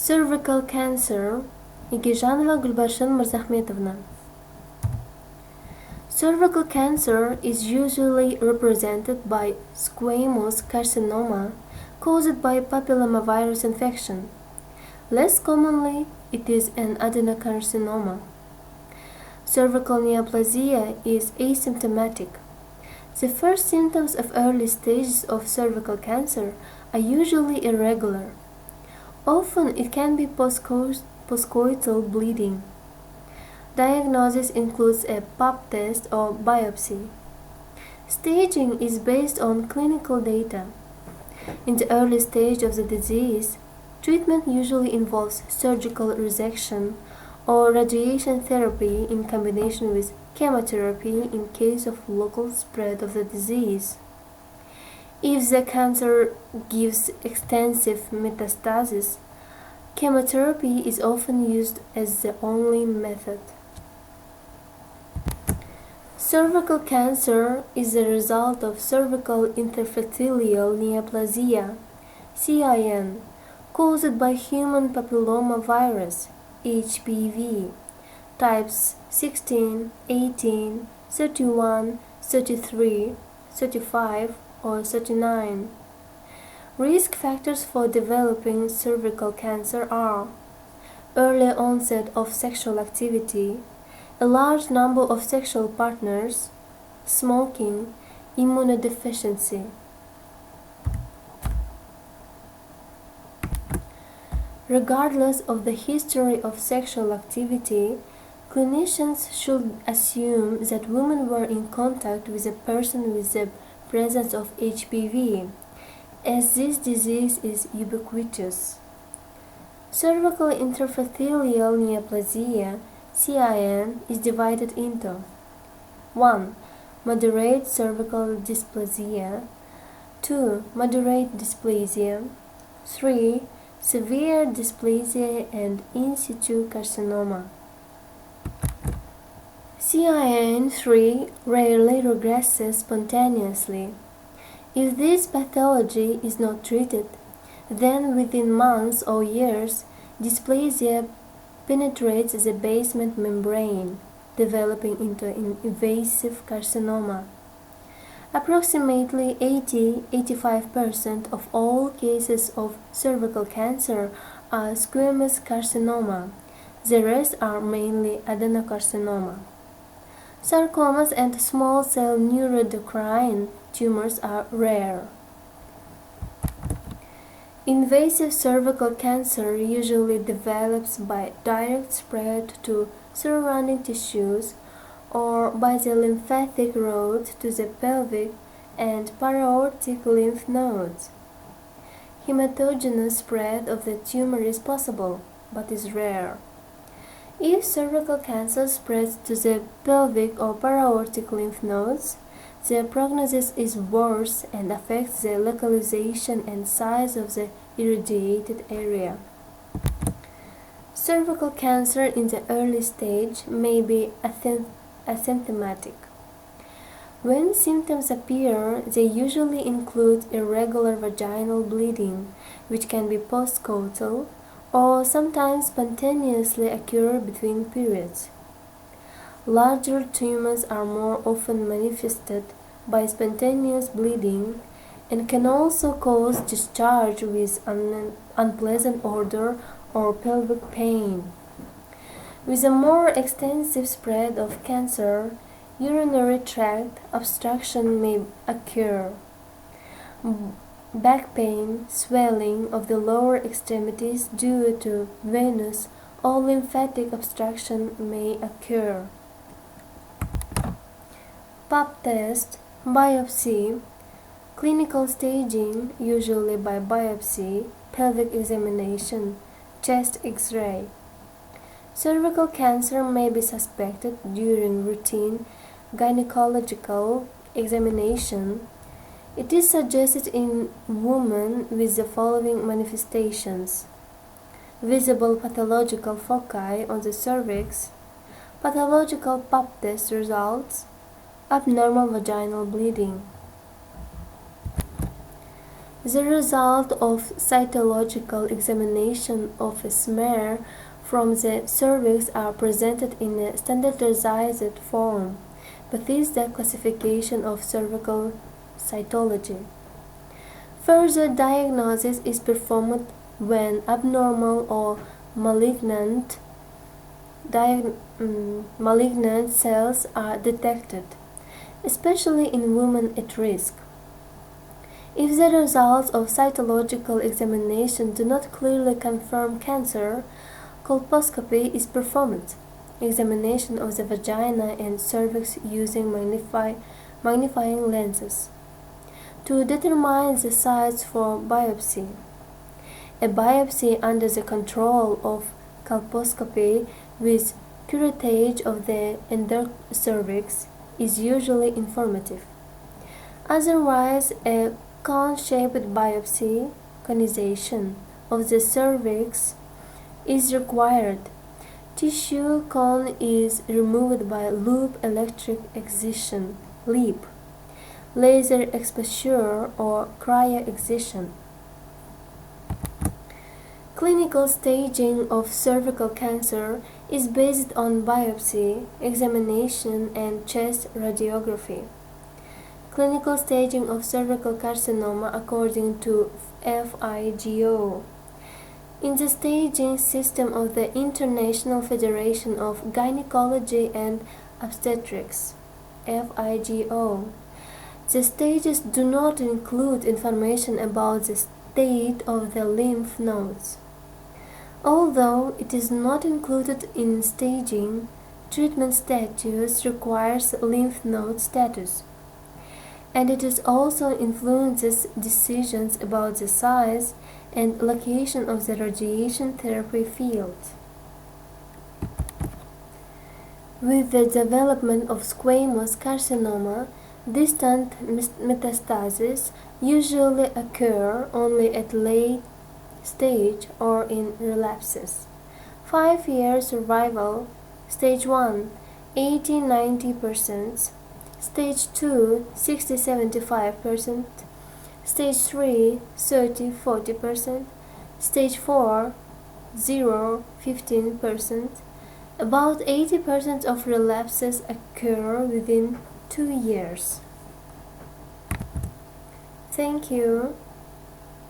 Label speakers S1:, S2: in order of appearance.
S1: Cervical cancer. Игижанова Гульбаршин Мырзахметовна. Cervical cancer is usually represented by squamous carcinoma caused by papillomavirus infection. Less commonly, it is an adenocarcinoma. Cervical neoplasia is asymptomatic. The first symptoms of early stages of cervical cancer are usually irregular. Often it can be postcoital bleeding. Diagnosis includes a pap test or biopsy. Staging is based on clinical data. In the early stage of the disease, treatment usually involves surgical resection or radiation therapy in combination with chemotherapy in case of local spread of the disease. If the cancer gives extensive metastasis, chemotherapy is often used as the only method. Cervical cancer is the result of cervical intraepithelial neoplasia, CIN, caused by human papillomavirus, HPV, types 16, 18, 31, 33, 35, or 39. Risk factors for developing cervical cancer are early onset of sexual activity, a large number of sexual partners, smoking, immunodeficiency. Regardless of the history of sexual activity, clinicians should assume that women were in contact with a person with the presence of HPV, as this disease is ubiquitous. Cervical intraepithelial neoplasia, CIN, is divided into 1. Moderate cervical dysplasia, 2. Moderate dysplasia, 3. Severe dysplasia and in situ carcinoma. CIN3 rarely regresses spontaneously. If this pathology is not treated, then within months or years, dysplasia penetrates the basement membrane, developing into an invasive carcinoma. Approximately 80–85% of all cases of cervical cancer are squamous carcinoma. The rest are mainly adenocarcinoma. Sarcomas and small cell neuroendocrine tumors are rare. Invasive cervical cancer usually develops by direct spread to surrounding tissues or by the lymphatic route to the pelvic and para-aortic lymph nodes. Hematogenous spread of the tumor is possible, but is rare. If cervical cancer spreads to the pelvic or para-aortic lymph nodes, the prognosis is worse and affects the localization and size of the irradiated area. Cervical cancer in the early stage may be asymptomatic. When symptoms appear, they usually include irregular vaginal bleeding, which can be postcoital or sometimes spontaneously occur between periods. Larger tumors are more often manifested by spontaneous bleeding and can also cause discharge with unpleasant odor or pelvic pain. With a more extensive spread of cancer, urinary tract obstruction may occur. Back pain, swelling of the lower extremities due to venous or lymphatic obstruction may occur. Pap test, biopsy, clinical staging, usually by biopsy, pelvic examination, chest X-ray. Cervical cancer may be suspected during routine gynecological examination. It is suggested in women with the following manifestations: visible pathological foci on the cervix, pathological pap test results, abnormal vaginal bleeding. The result of cytological examination of a smear from the cervix are presented in a standardized form. Bethesda classification of cervical cytology. Further diagnosis is performed when abnormal or malignant cells are detected, especially in women at risk. If the results of cytological examination do not clearly confirm cancer, colposcopy is performed, examination of the vagina and cervix using magnifying lenses, to determine the sites for biopsy. A biopsy under the control of colposcopy with curettage of the endocervix is usually informative. Otherwise, a cone-shaped biopsy, conization, of the cervix is required. Tissue cone is removed by loop electric excision, LEEP, laser exposure or cryo-excision. Clinical staging of cervical cancer is based on biopsy, examination, and chest radiography. Clinical staging of cervical carcinoma according to FIGO. In the staging system of the International Federation of Gynecology and Obstetrics, FIGO, the stages do not include information about the state of the lymph nodes. Although it is not included in staging, treatment status requires lymph node status, and it is also influences decisions about the size and location of the radiation therapy field. With the development of squamous carcinoma, distant metastases usually occur only at late stage or in relapses. 5-year survival: stage 1 80–90%, stage 2 60–75%, stage 3 30–40%, stage 4 0–15%. About 80% of relapses occur within 2 years. Thank you.